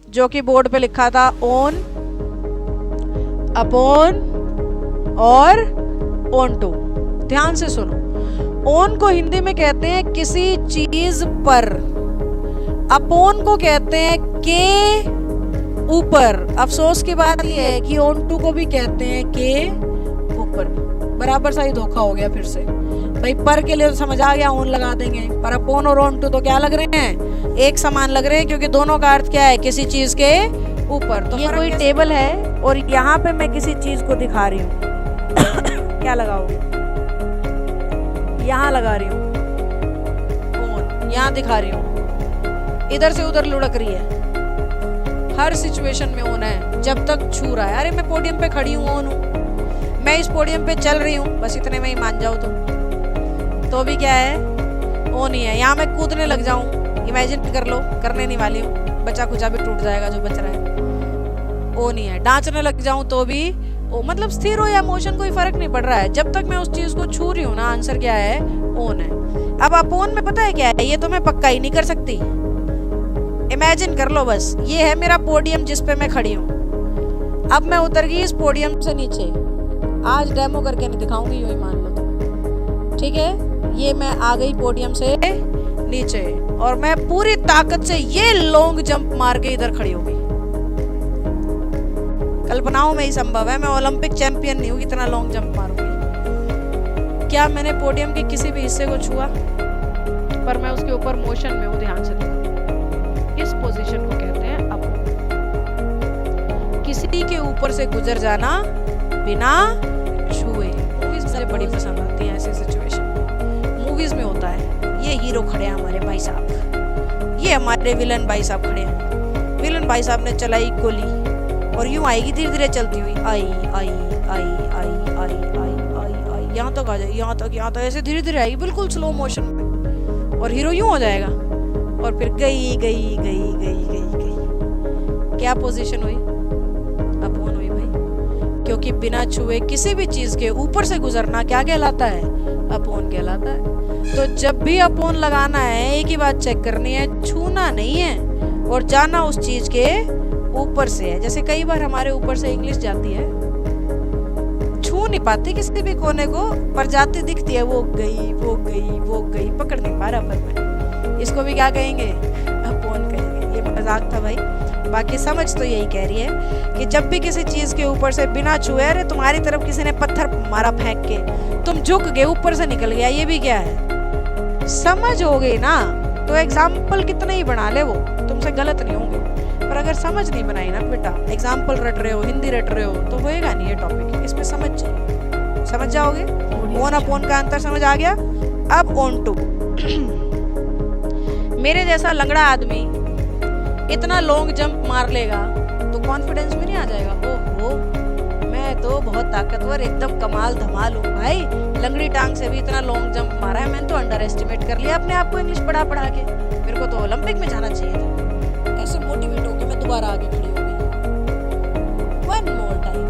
जो कि बोर्ड पे लिखा था ऑन, अपॉन और ऑन टू। ध्यान से सुनो, ऑन को हिंदी में कहते हैं किसी चीज पर, अपॉन को कहते हैं के ऊपर। अफसोस की बात यह है कि ऑन टू को भी कहते हैं के ऊपर। बराबर सा ही धोखा हो गया फिर से भाई। पर के लिए तो समझ आ गया, ऑन लगा देंगे, पर अपॉन और ऑन टू तो क्या लग रहे हैं, एक समान लग रहे हैं, क्योंकि दोनों का अर्थ क्या है, किसी चीज के ऊपर। तो ये कोई टेबल है और यहाँ पे मैं किसी चीज को दिखा रही हूँ क्या लगाओगे, यहाँ लगा रही हूँ ऑन, यहाँ दिखा रही हूँ, इधर से उधर लुढ़क रही है। हर सिचुएशन में ऑन है जब तक छू रहा है। अरे मैं पोडियम पे खड़ी हूँ, ऑन हूँ, मैं इस पोडियम पे चल रही हूँ, बस इतने में ही मान जाओ तो भी क्या है, ऑन ही है। यहाँ मैं कूदने लग जाऊँ, इमेजिन कर लो, करने नहीं वाली हूँ, बचा कुचा भी टूट जाएगा जो बच रहा है, ऑन ही है। डांचने लग जाऊँ तो भी मतलब स्थिर हो या मोशन कोई फर्क नहीं पड़ रहा है, जब तक मैं उस चीज को छू रही हूँ ना, आंसर क्या है, ऑन है। अब अपॉन में पता है क्या है, ये तो मैं पक्का ही नहीं कर सकती। इमेजिन कर लो बस, ये है मेरा पोडियम जिस पे मैं खड़ी हूँ। अब मैं उतर गई इस पोडियम से नीचे, आज डेमो करके नहीं दिखाऊंगी, यूं ही मान लो तो, ठीक है। ये मैं आ गई पोडियम से नीचे और मैं पूरी ताकत से ये लॉन्ग जंप मार के इधर खड़ी हो गई। कल्पनाओं में ही संभव है, मैं ओलंपिक चैंपियन नहीं हूँ इतना लॉन्ग जंप मारूंगी। क्या मैंने पोडियम के किसी भी हिस्से को छुआ, पर मैं उसके ऊपर मोशन में हूँ, ध्यान से देखो। इस पोजीशन को कहते हैं अपॉन। किसी के ऊपर से गुजर जाना बिना छुए। मूवीज मुझे बड़ी पसंद आती है ऐसी सिचुएशन। मूवीज में होता है, ये हीरो खड़े हैं हमारे भाई साहब, ये हमारे विलन भाई साहब खड़े हैं, विलन भाई साहब ने चलाई गोली और यूं आएगी धीरे धीरे चलती हुई, आई आई आई आई आई आई आई आई, यहाँ तक आ जाएगी, यहाँ तक ऐसे धीरे धीरे आएगी, बिल्कुल स्लो मोशन में, और हीरो यूं हो जाएगा और फिर गई गई गई गई गई गई। क्या पोजीशन हुई, अपॉन हुई भाई, क्योंकि बिना छुए किसी भी चीज के ऊपर से गुजरना क्या कहलाता है, अपॉन कहलाता है। तो जब भी अपॉन लगाना है, एक ही बात चेक करनी है, छूना नहीं है और जाना उस चीज के ऊपर से है। जैसे कई बार हमारे ऊपर से इंग्लिश जाती है, छू नहीं पाती किसी भी कोने को, पर जाती दिखती है, वो गई वो गई वो गई, पकड़ नहीं पा रहा पर मैं, इसको भी क्या कहेंगे, अपॉन कहेंगे। ये मजाक था भाई, बाकी समझ तो यही कह रही है कि जब भी किसी चीज के ऊपर से बिना छुए, अरे तुम्हारी तरफ किसी ने पत्थर मारा फेंक के, तुम झुक गए, ऊपर से निकल गया, ये भी क्या है, समझ हो गई ना। तो एग्जाम्पल कितना ही बना ले, वो तुमसे गलत नहीं होंगे, पर अगर समझ नहीं बनाई ना बेटा, एग्जाम्पल रट रहे हो, हिंदी रट रहे हो, तो होएगा नहीं ये टॉपिक। इसमें समझ चाहिए, समझ जाओगे। ऑन अपॉन का अंतर समझ आ गया। अब ऑन टू। मेरे जैसा लंगड़ा आदमी इतना लॉन्ग जंप मार लेगा तो कॉन्फिडेंस भी नहीं आ जाएगा, ओहो मैं तो बहुत ताकतवर, एकदम कमाल धमाल हूँ भाई, लंगड़ी टांग से भी इतना लॉन्ग जंप मारा है, मैंने तो अंडर एस्टिमेट कर लिया अपने आप को इंग्लिश पढ़ा पढ़ा के, मेरे को तो ओलंपिक में जाना चाहिए था। ऐसे मोटिवेट होकर मैं दोबारा आगे खड़ी हो गई। वन मोर टाइम,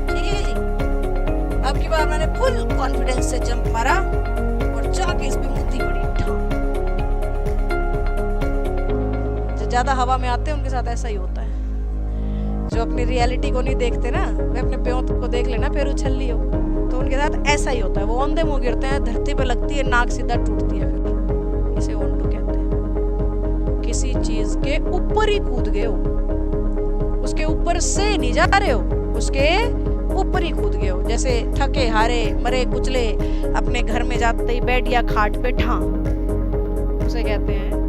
ठीक है जी। अब की बार मैंने फुल कॉन्फिडेंस से जंप मारा और जाके इस पे मुद्दी पड़ी। जो ज्यादा हवा में आते हैं उनके साथ ऐसा ही होता है, जो अपनी रियलिटी को नहीं देखते ना, वे अपने प्योत को देख लेना फिर उछल लियो, तो उनके साथ ऐसा ही होता है, वो औंधे मुंह गिरते हैं, धरती पे लगती है, नाक सीधा टूटती है, फिर इसे ऑन टू कहते हैं। किसी चीज के ऊपर ही कूद गए हो, उसके ऊपर से नहीं जा रहे हो, उसके ऊपर ही कूद गए हो। जैसे थके हारे मरे कुचले अपने घर में जाते ही बेड या खाट पे ठा, उसे कहते हैं